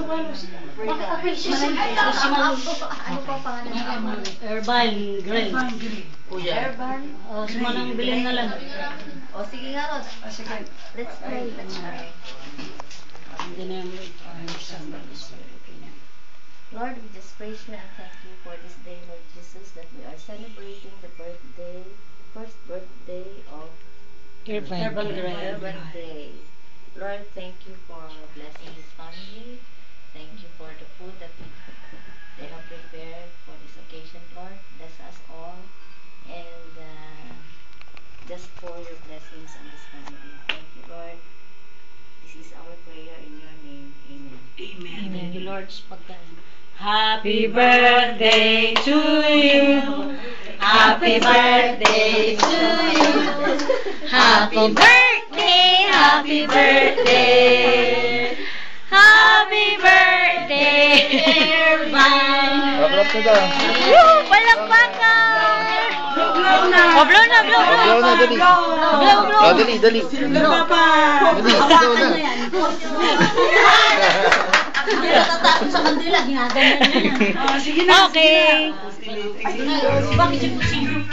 Ano po pangalan? Urban Grill. Urban? O, sumanang bilhin na lang. O, sige nga, Rod. Let's pray. Hindi na yung Lord, we just praise you and thank you for this day, Lord Jesus, that we are celebrating the first birthday of Urban Grill. Urban Day. Lord, thank you for blessing this family. Thank you for the food that they have prepared for this occasion, Lord. Bless us all. And just pour your blessings on this family. Thank you, Lord. This is our prayer in your name. Amen. Amen. Thank you, Lord, sa pagkain. Happy birthday to you. Happy birthday to you. Happy birthday, happy birthday. Happy birthday, Urban. Palakpakan! Blow na! Blow na, blow na! Blow na, dali. Blow. Dali, dali. Blow pa! Dali, blow na. Tatakot sa kandila, ginaganyan na yan. Sige na, okay. Bakit yung kusino?